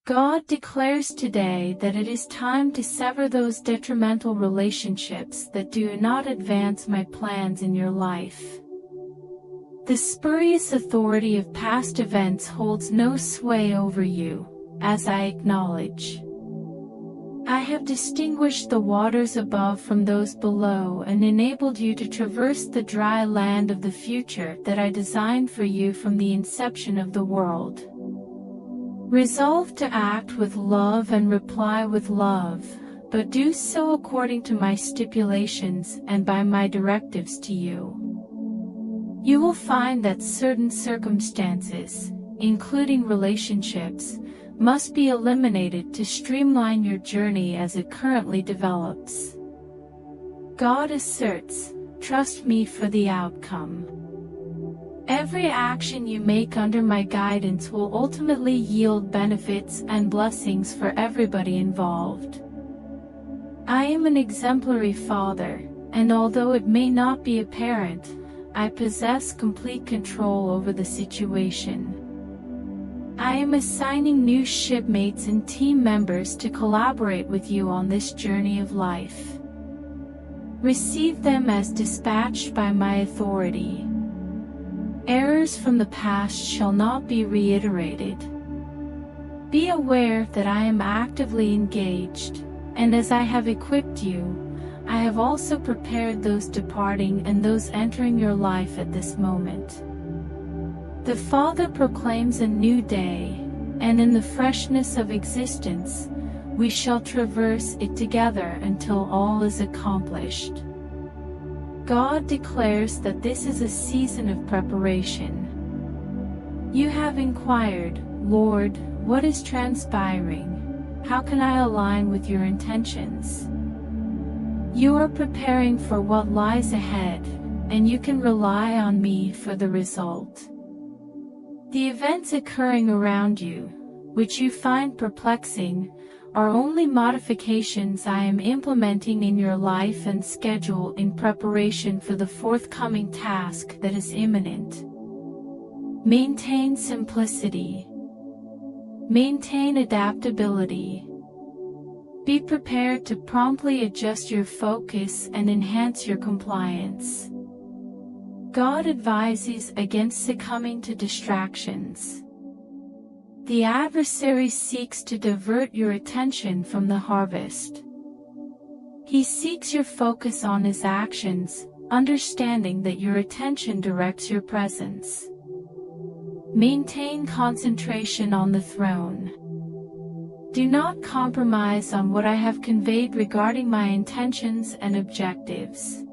God declares today that it is time to sever those detrimental relationships that do not advance my plans in your life. The spurious authority of past events holds no sway over you, as I acknowledge. I have distinguished the waters above from those below and enabled you to traverse the dry land of the future that I designed for you from the inception of the world. Resolve to act with love and reply with love, but do so according to my stipulations and by my directives to you. You will find that certain circumstances, including relationships, must be eliminated to streamline your journey as it currently develops. God asserts, "Trust me for the outcome." Every action you make under my guidance will ultimately yield benefits and blessings for everybody involved. I am an exemplary father, and although it may not be apparent, I possess complete control over the situation. I am assigning new shipmates and team members to collaborate with you on this journey of life. Receive them as dispatched by my authority. Errors from the past shall not be reiterated. Be aware that I am actively engaged, and as I have equipped you, I have also prepared those departing and those entering your life at this moment. The Father proclaims a new day, and in the freshness of existence, we shall traverse it together until all is accomplished. God declares that this is a season of preparation. You have inquired, "Lord, what is transpiring? How can I align with your intentions?" You are preparing for what lies ahead, and you can rely on me for the result. The events occurring around you, which you find perplexing, are only modifications I am implementing in your life and schedule in preparation for the forthcoming task that is imminent. Maintain simplicity. Maintain adaptability. Be prepared to promptly adjust your focus and enhance your compliance. God advises against succumbing to distractions. The adversary seeks to divert your attention from the harvest. He seeks your focus on his actions, understanding that your attention directs your presence. Maintain concentration on the throne. Do not compromise on what I have conveyed regarding my intentions and objectives.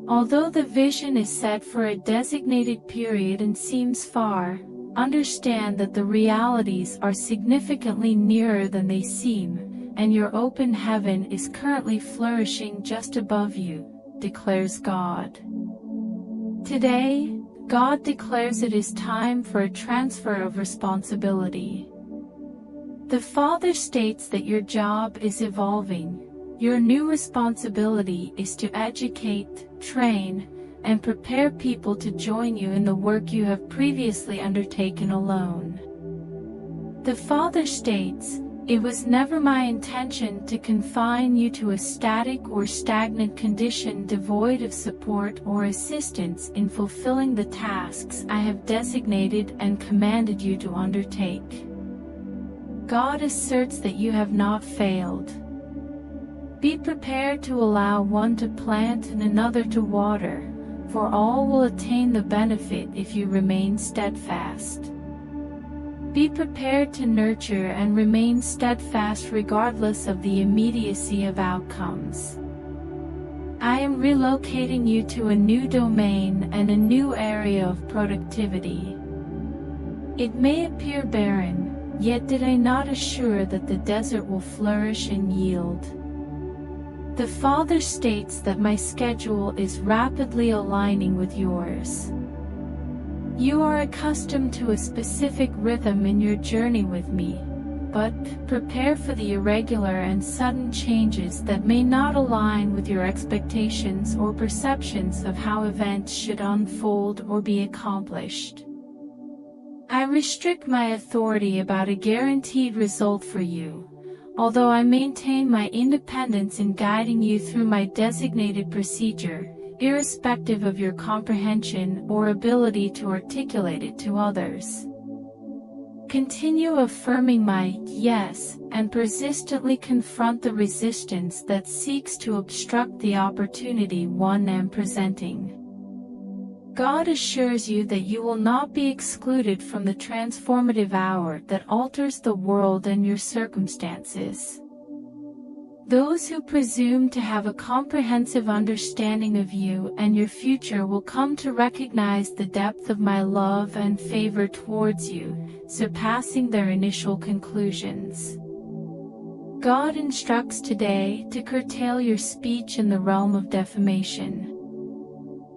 Although the vision is set for a designated period and seems far, understand that the realities are significantly nearer than they seem, and your open heaven is currently flourishing just above you, declares God. Today, God declares it is time for a transfer of responsibility. The Father states that your job is evolving. Your new responsibility is to educate, train, and prepare people to join you in the work you have previously undertaken alone. The Father states, "It was never my intention to confine you to a static or stagnant condition devoid of support or assistance in fulfilling the tasks I have designated and commanded you to undertake." God asserts that you have not failed. Be prepared to allow one to plant and another to water, for all will attain the benefit if you remain steadfast. Be prepared to nurture and remain steadfast regardless of the immediacy of outcomes. I am relocating you to a new domain and a new area of productivity. It may appear barren, yet did I not assure that the desert will flourish and yield? The Father states that my schedule is rapidly aligning with yours. You are accustomed to a specific rhythm in your journey with me, but prepare for the irregular and sudden changes that may not align with your expectations or perceptions of how events should unfold or be accomplished. I restrict my authority about a guaranteed result for you, although I maintain my independence in guiding you through my designated procedure, irrespective of your comprehension or ability to articulate it to others. Continue affirming my yes and persistently confront the resistance that seeks to obstruct the opportunity one am presenting. God assures you that you will not be excluded from the transformative hour that alters the world and your circumstances. Those who presume to have a comprehensive understanding of you and your future will come to recognize the depth of my love and favor towards you, surpassing their initial conclusions. God instructs today to curtail your speech in the realm of defamation.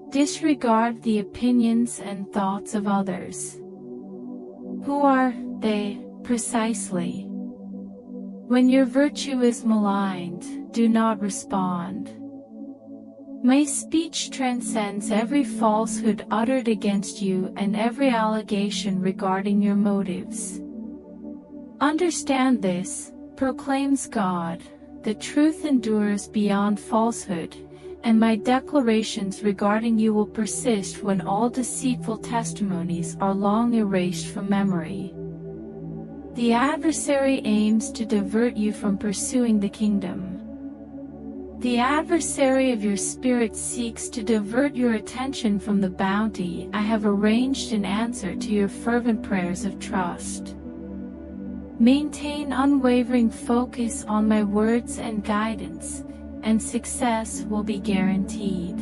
Disregard the opinions and thoughts of others. Who are they, precisely? When your virtue is maligned, do not respond. My speech transcends every falsehood uttered against you and every allegation regarding your motives. Understand this, proclaims God, the truth endures beyond falsehood, and my declarations regarding you will persist when all deceitful testimonies are long erased from memory. The adversary aims to divert you from pursuing the kingdom. The adversary of your spirit seeks to divert your attention from the bounty I have arranged in answer to your fervent prayers of trust. Maintain unwavering focus on my words and guidance, and success will be guaranteed.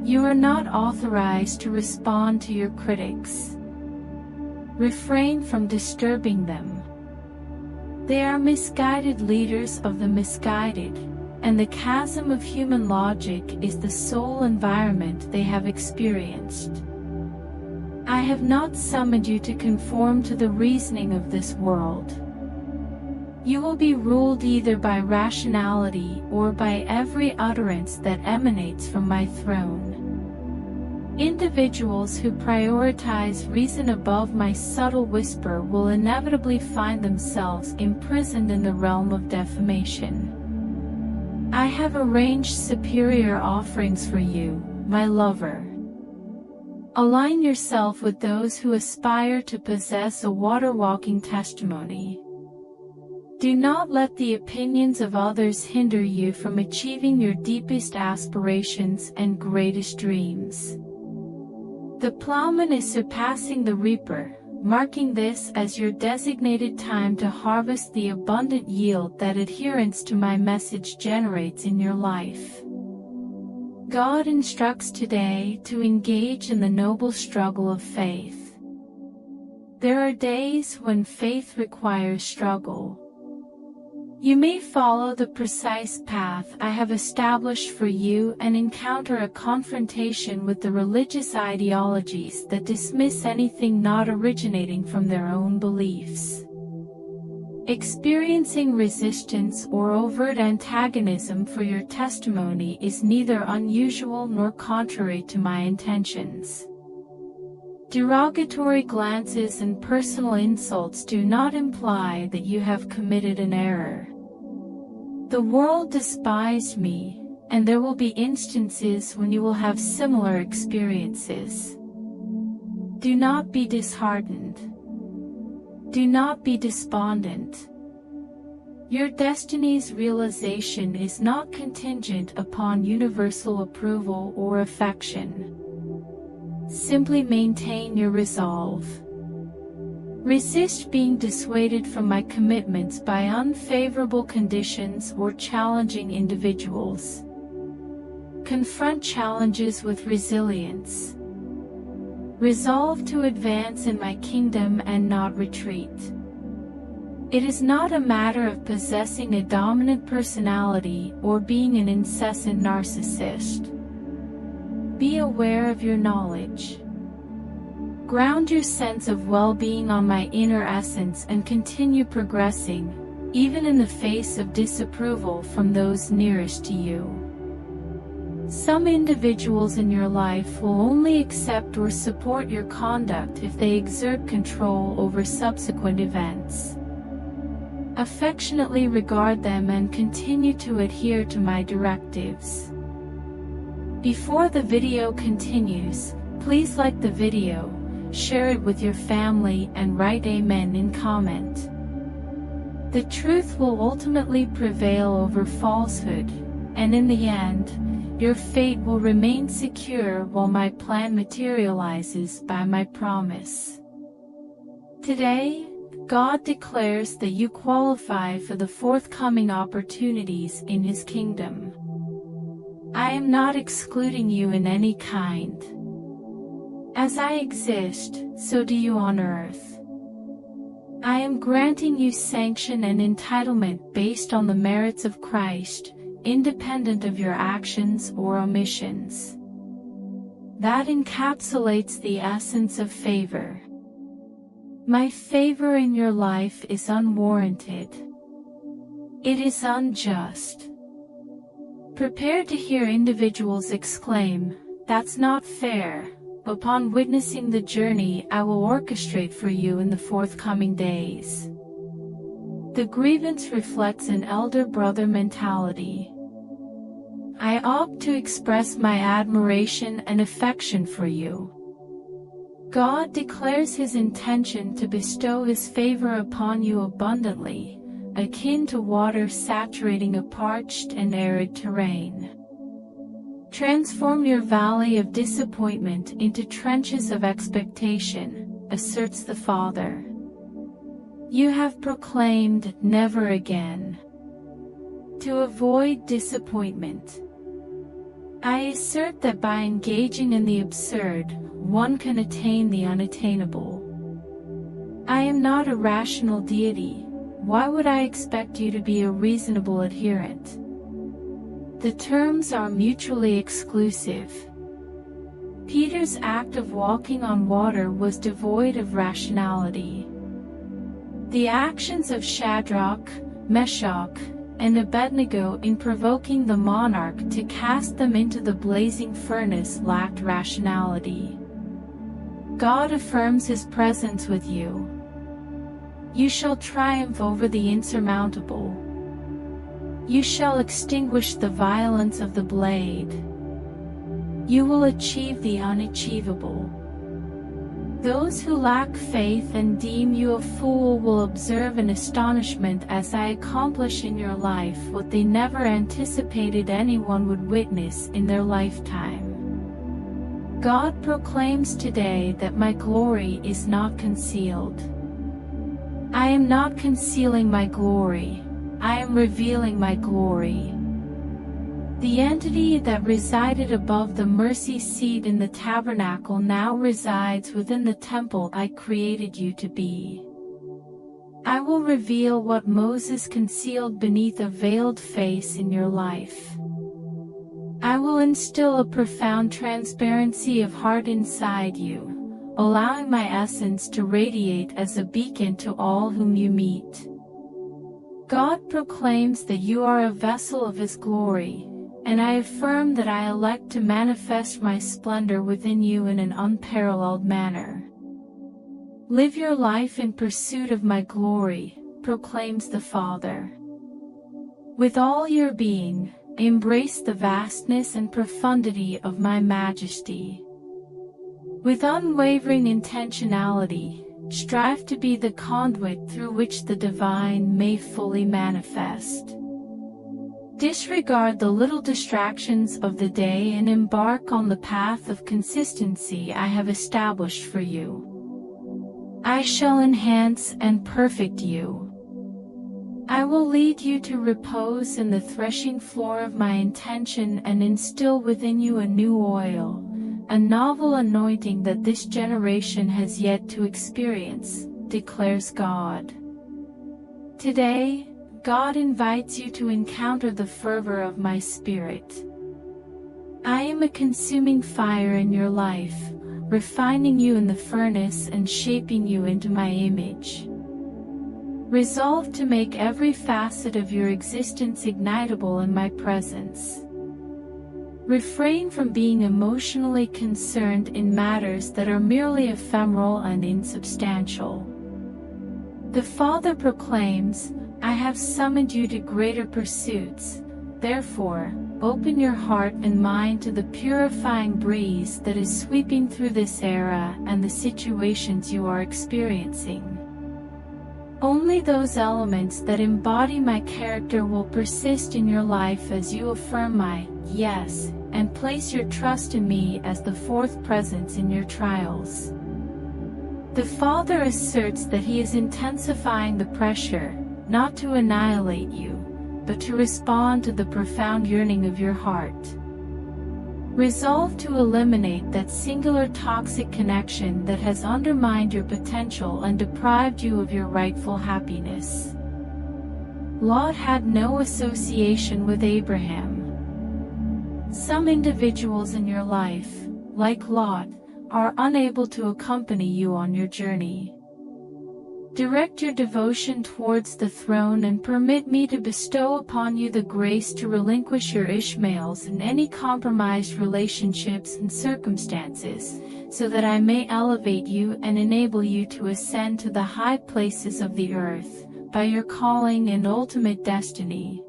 You are not authorized to respond to your critics. Refrain from disturbing them. They are misguided leaders of the misguided, and the chasm of human logic is the sole environment they have experienced. I have not summoned you to conform to the reasoning of this world. You will be ruled either by rationality or by every utterance that emanates from my throne. Individuals who prioritize reason above my subtle whisper will inevitably find themselves imprisoned in the realm of defamation. I have arranged superior offerings for you, my lover. Align yourself with those who aspire to possess a water-walking testimony. Do not let the opinions of others hinder you from achieving your deepest aspirations and greatest dreams. The plowman is surpassing the reaper, marking this as your designated time to harvest the abundant yield that adherence to my message generates in your life. God instructs today to engage in the noble struggle of faith. There are days when faith requires struggle. You may follow the precise path I have established for you and encounter a confrontation with the religious ideologies that dismiss anything not originating from their own beliefs. Experiencing resistance or overt antagonism for your testimony is neither unusual nor contrary to my intentions. Derogatory glances and personal insults do not imply that you have committed an error. The world despised me, and there will be instances when you will have similar experiences. Do not be disheartened. Do not be despondent. Your destiny's realization is not contingent upon universal approval or affection. Simply maintain your resolve. Resist being dissuaded from my commitments by unfavorable conditions or challenging individuals. Confront challenges with resilience. Resolve to advance in my kingdom and not retreat. It is not a matter of possessing a dominant personality or being an incessant narcissist. Be aware of your knowledge. Ground your sense of well-being on my inner essence and continue progressing, even in the face of disapproval from those nearest to you. Some individuals in your life will only accept or support your conduct if they exert control over subsequent events. Affectionately regard them and continue to adhere to my directives. Before the video continues, please like the video, share it with your family, and write Amen in comment. The truth will ultimately prevail over falsehood, and in the end, your fate will remain secure while my plan materializes by my promise. Today, God declares that you qualify for the forthcoming opportunities in His kingdom. I am not excluding you in any kind. As I exist, so do you on earth. I am granting you sanction and entitlement based on the merits of Christ, independent of your actions or omissions. That encapsulates the essence of favor. My favor in your life is unwarranted. It is unjust. Prepare to hear individuals exclaim, "That's not fair," upon witnessing the journey I will orchestrate for you in the forthcoming days. The grievance reflects an elder brother mentality. I opt to express my admiration and affection for you. God declares His intention to bestow His favor upon you abundantly, akin to water saturating a parched and arid terrain. Transform your valley of disappointment into trenches of expectation, asserts the Father. You have proclaimed, "Never again." To avoid disappointment, I assert that by engaging in the absurd, one can attain the unattainable. I am not a rational deity. Why would I expect you to be a reasonable adherent? The terms are mutually exclusive. Peter's act of walking on water was devoid of rationality. The actions of Shadrach, Meshach, and Abednego in provoking the monarch to cast them into the blazing furnace lacked rationality. God affirms His presence with you. You shall triumph over the insurmountable. You shall extinguish the violence of the blade. You will achieve the unachievable. Those who lack faith and deem you a fool will observe in astonishment as I accomplish in your life what they never anticipated anyone would witness in their lifetime. God proclaims today that my glory is not concealed. I am not concealing my glory. I am revealing my glory. The entity that resided above the mercy seat in the tabernacle now resides within the temple I created you to be. I will reveal what Moses concealed beneath a veiled face in your life. I will instill a profound transparency of heart inside you, allowing my essence to radiate as a beacon to all whom you meet. God proclaims that you are a vessel of His glory, and I affirm that I elect to manifest my splendor within you in an unparalleled manner. Live your life in pursuit of my glory, proclaims the Father. With all your being, embrace the vastness and profundity of my majesty. With unwavering intentionality, strive to be the conduit through which the divine may fully manifest. Disregard the little distractions of the day and embark on the path of consistency I have established for you. I shall enhance and perfect you. I will lead you to repose in the threshing floor of my intention and instill within you a new oil, a novel anointing that this generation has yet to experience, declares God. Today, God invites you to encounter the fervor of my Spirit. I am a consuming fire in your life, refining you in the furnace and shaping you into my image. Resolve to make every facet of your existence ignitable in my presence. Refrain from being emotionally concerned in matters that are merely ephemeral and insubstantial. The Father proclaims, I have summoned you to greater pursuits. Therefore, open your heart and mind to the purifying breeze that is sweeping through this era and the situations you are experiencing. Only those elements that embody my character will persist in your life as you affirm my yes and place your trust in me as the fourth presence in your trials. The Father asserts that He is intensifying the pressure, not to annihilate you, but to respond to the profound yearning of your heart. Resolve to eliminate that singular toxic connection that has undermined your potential and deprived you of your rightful happiness. Lot had no association with Abraham. Some individuals in your life, like Lot, are unable to accompany you on your journey. Direct your devotion towards the throne and permit me to bestow upon you the grace to relinquish your Ishmaels and any compromised relationships and circumstances, so that I may elevate you and enable you to ascend to the high places of the earth, by your calling and ultimate destiny.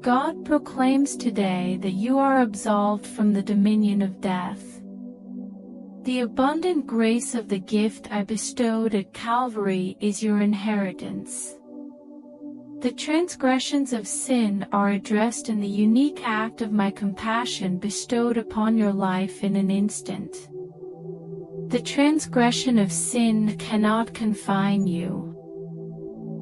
God proclaims today that you are absolved from the dominion of death. The abundant grace of the gift I bestowed at Calvary is your inheritance. The transgressions of sin are addressed in the unique act of my compassion bestowed upon your life in an instant. The transgression of sin cannot confine you.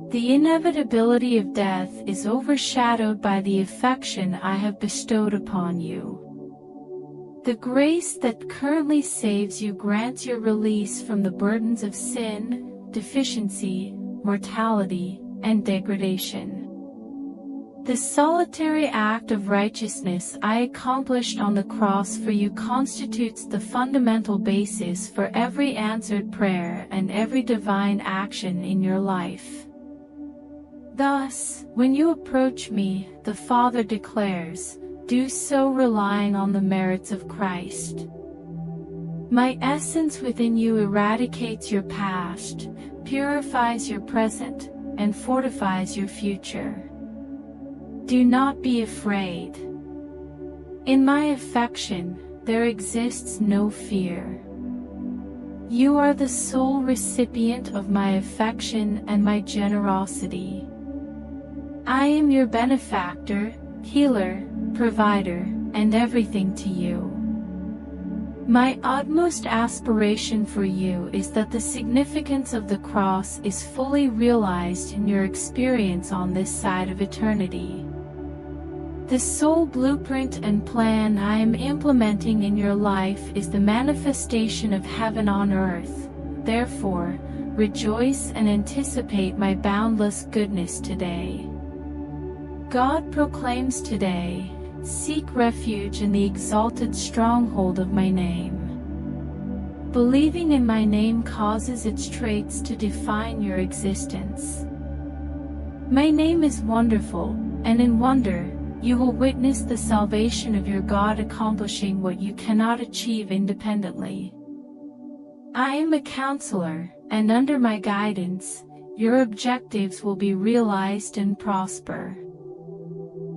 The inevitability of death is overshadowed by the affection I have bestowed upon you. The grace that currently saves you grants your release from the burdens of sin, deficiency, mortality, and degradation. The solitary act of righteousness I accomplished on the cross for you constitutes the fundamental basis for every answered prayer and every divine action in your life. Thus, when you approach me, the Father declares, do so relying on the merits of Christ. My essence within you eradicates your past, purifies your present, and fortifies your future. Do not be afraid. In my affection, there exists no fear. You are the sole recipient of my affection and my generosity. I am your benefactor, healer, provider, and everything to you. My utmost aspiration for you is that the significance of the cross is fully realized in your experience on this side of eternity. The sole blueprint and plan I am implementing in your life is the manifestation of heaven on earth. Therefore, rejoice and anticipate my boundless goodness today. God proclaims today, seek refuge in the exalted stronghold of my name. Believing in my name causes its traits to define your existence. My name is wonderful, and in wonder, you will witness the salvation of your God accomplishing what you cannot achieve independently. I am a counselor, and under my guidance, your objectives will be realized and prosper.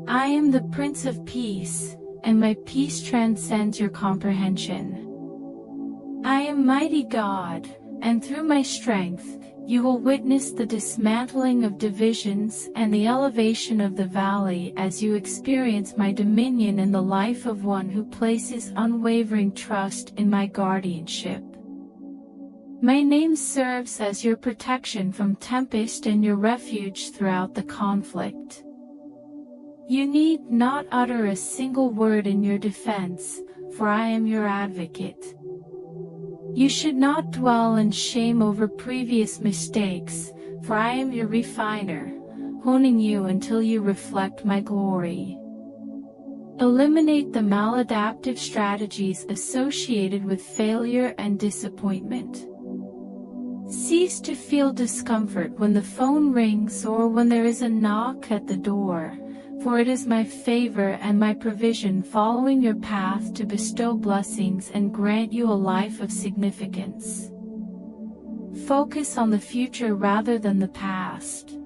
I am the Prince of Peace, and my peace transcends your comprehension. I am mighty God, and through my strength, you will witness the dismantling of divisions and the elevation of the valley as you experience my dominion in the life of one who places unwavering trust in my guardianship. My name serves as your protection from tempest and your refuge throughout the conflict. You need not utter a single word in your defense, for I am your advocate. You should not dwell in shame over previous mistakes, for I am your refiner, honing you until you reflect my glory. Eliminate the maladaptive strategies associated with failure and disappointment. Cease to feel discomfort when the phone rings or when there is a knock at the door, for it is my favor and my provision following your path to bestow blessings and grant you a life of significance. Focus on the future rather than the past.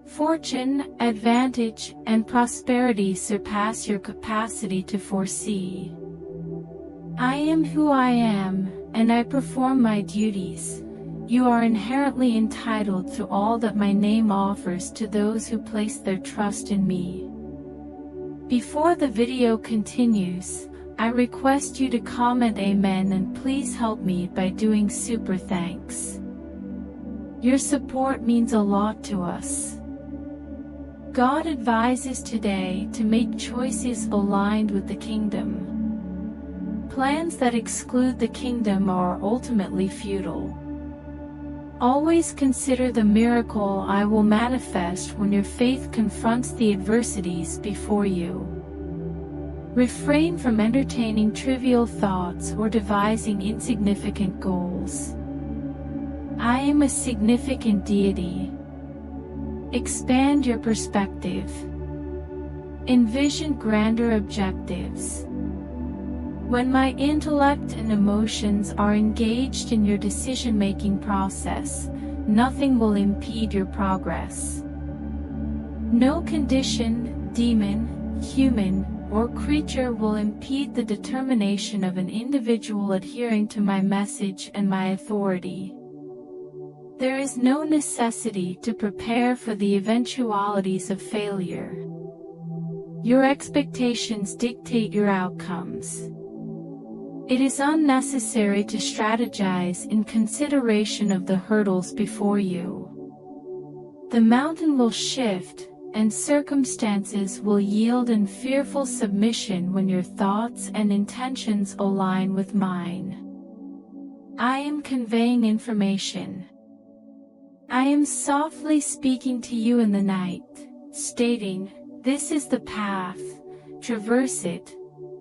Fortune, advantage, and prosperity surpass your capacity to foresee. I am who I am, and I perform my duties. You are inherently entitled to all that my name offers to those who place their trust in me. Before the video continues, I request you to comment Amen and please help me by doing super thanks. Your support means a lot to us. God advises today to make choices aligned with the kingdom. Plans that exclude the kingdom are ultimately futile. Always consider the miracle I will manifest when your faith confronts the adversities before you. Refrain from entertaining trivial thoughts or devising insignificant goals. I am a significant deity. Expand your perspective. Envision grander objectives. When my intellect and emotions are engaged in your decision-making process, nothing will impede your progress. No condition, demon, human, or creature will impede the determination of an individual adhering to my message and my authority. There is no necessity to prepare for the eventualities of failure. Your expectations dictate your outcomes. It is unnecessary to strategize in consideration of the hurdles before you. The mountain will shift, and circumstances will yield in fearful submission when your thoughts and intentions align with mine. I am conveying information. I am softly speaking to you in the night, stating, "This is the path, traverse it."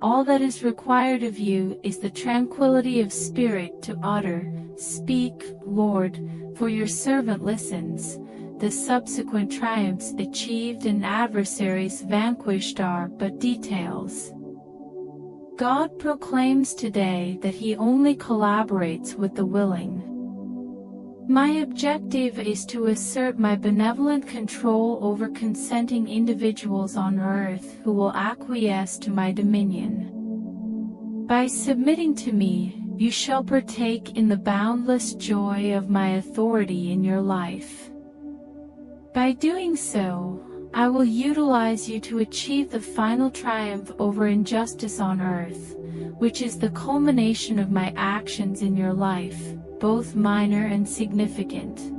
All that is required of you is the tranquility of spirit to utter, "Speak, Lord, for your servant listens." The subsequent triumphs achieved and adversaries vanquished are but details. God proclaims today that He only collaborates with the willing. My objective is to assert my benevolent control over consenting individuals on earth who will acquiesce to my dominion. By submitting to me, you shall partake in the boundless joy of my authority in your life. By doing so, I will utilize you to achieve the final triumph over injustice on earth, which is the culmination of my actions in your life, both minor and significant.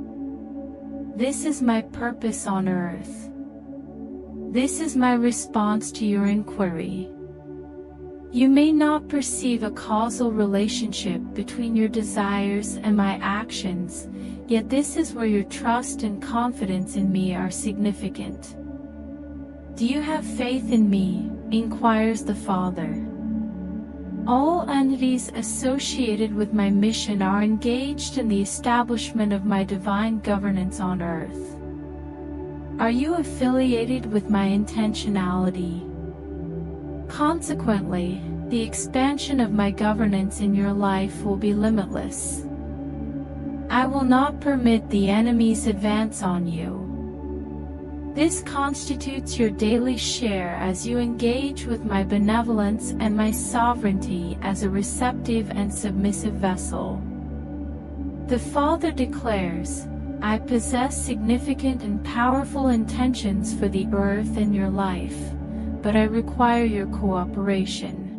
This is my purpose on earth. This is my response to your inquiry. You may not perceive a causal relationship between your desires and my actions, yet this is where your trust and confidence in me are significant. Do you have faith in me? Inquires the Father. All entities associated with my mission are engaged in the establishment of my divine governance on earth. Are you affiliated with my intentionality? Consequently, the expansion of my governance in your life will be limitless. I will not permit the enemy's advance on you. This constitutes your daily share as you engage with my benevolence and my sovereignty as a receptive and submissive vessel. The Father declares, I possess significant and powerful intentions for the earth and your life, but I require your cooperation.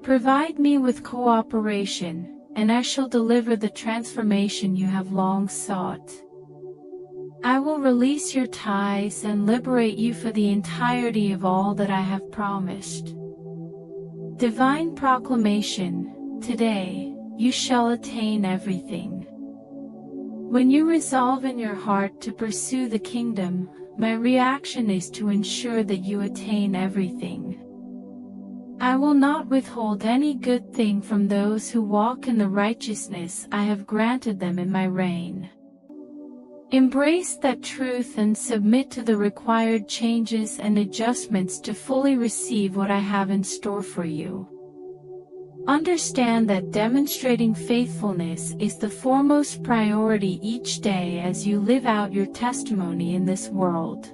Provide me with cooperation, and I shall deliver the transformation you have long sought. I will release your ties and liberate you for the entirety of all that I have promised. Divine proclamation, today, you shall attain everything. When you resolve in your heart to pursue the kingdom, my reaction is to ensure that you attain everything. I will not withhold any good thing from those who walk in the righteousness I have granted them in my reign. Embrace that truth and submit to the required changes and adjustments to fully receive what I have in store for you. Understand that demonstrating faithfulness is the foremost priority each day as you live out your testimony in this world.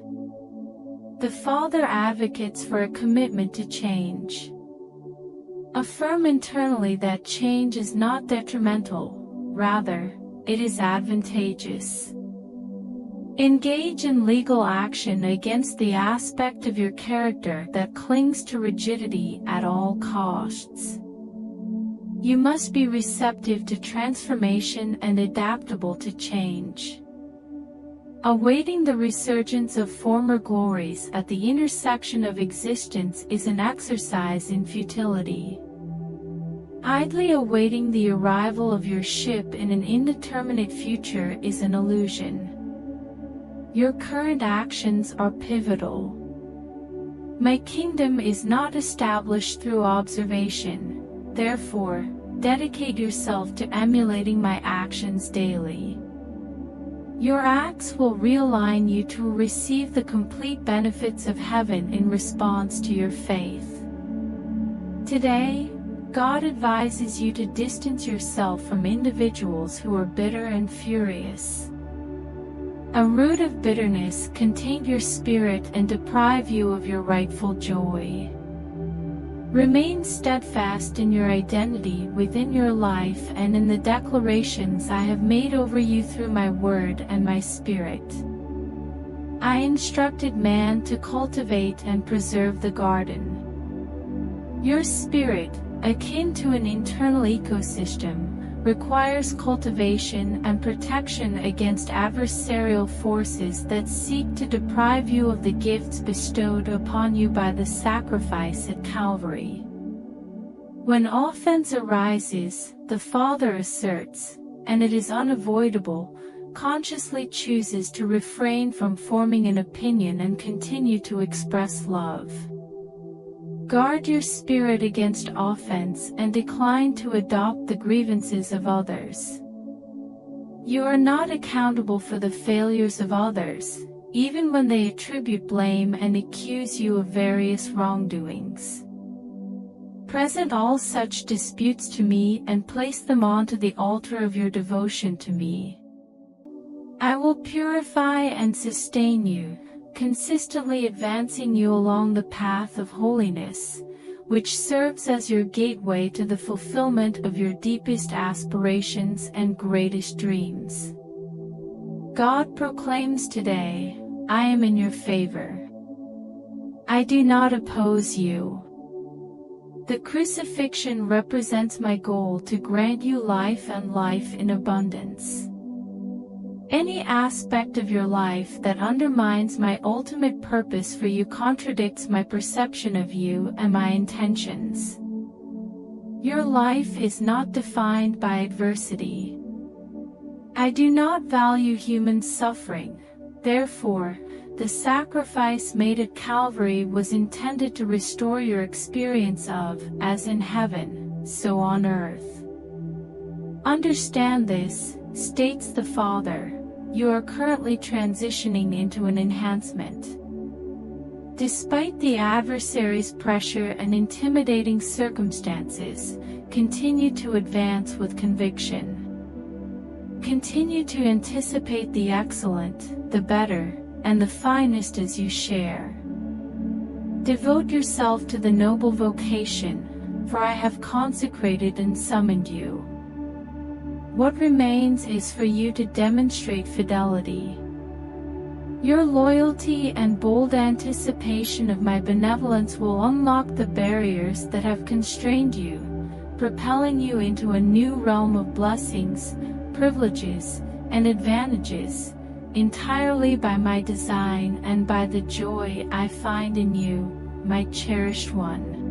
The Father advocates for a commitment to change. Affirm internally that change is not detrimental, rather, it is advantageous. Engage in legal action against the aspect of your character that clings to rigidity at all costs. You must be receptive to transformation and adaptable to change. Awaiting the resurgence of former glories at the intersection of existence is an exercise in futility. Idly awaiting the arrival of your ship in an indeterminate future is an illusion. Your current actions are pivotal. My kingdom is not established through observation, therefore, dedicate yourself to emulating my actions daily. Your acts will realign you to receive the complete benefits of heaven in response to your faith. Today, God advises you to distance yourself from individuals who are bitter and furious. A root of bitterness can taint your spirit and deprive you of your rightful joy. Remain steadfast in your identity within your life and in the declarations I have made over you through my word and my spirit. I instructed man to cultivate and preserve the garden. Your spirit, akin to an internal ecosystem, requires cultivation and protection against adversarial forces that seek to deprive you of the gifts bestowed upon you by the sacrifice at Calvary. When offense arises, the Father asserts, and it is unavoidable, consciously chooses to refrain from forming an opinion and continue to express love. Guard your spirit against offense and decline to adopt the grievances of others. You are not accountable for the failures of others, even when they attribute blame and accuse you of various wrongdoings. Present all such disputes to me and place them onto the altar of your devotion to me. I will purify and sustain you, consistently advancing you along the path of holiness, which serves as your gateway to the fulfillment of your deepest aspirations and greatest dreams. God proclaims today, I am in your favor. I do not oppose you. The crucifixion represents my goal to grant you life and life in abundance. Any aspect of your life that undermines my ultimate purpose for you contradicts my perception of you and my intentions. Your life is not defined by adversity. I do not value human suffering, therefore, the sacrifice made at Calvary was intended to restore your experience of, as in heaven, so on earth. Understand this, states the Father, you are currently transitioning into an enhancement. Despite the adversary's pressure and intimidating circumstances, continue to advance with conviction. Continue to anticipate the excellent, the better, and the finest as you share. Devote yourself to the noble vocation, for I have consecrated and summoned you. What remains is for you to demonstrate fidelity. Your loyalty and bold anticipation of my benevolence will unlock the barriers that have constrained you, propelling you into a new realm of blessings, privileges, and advantages, entirely by my design and by the joy I find in you, my cherished one.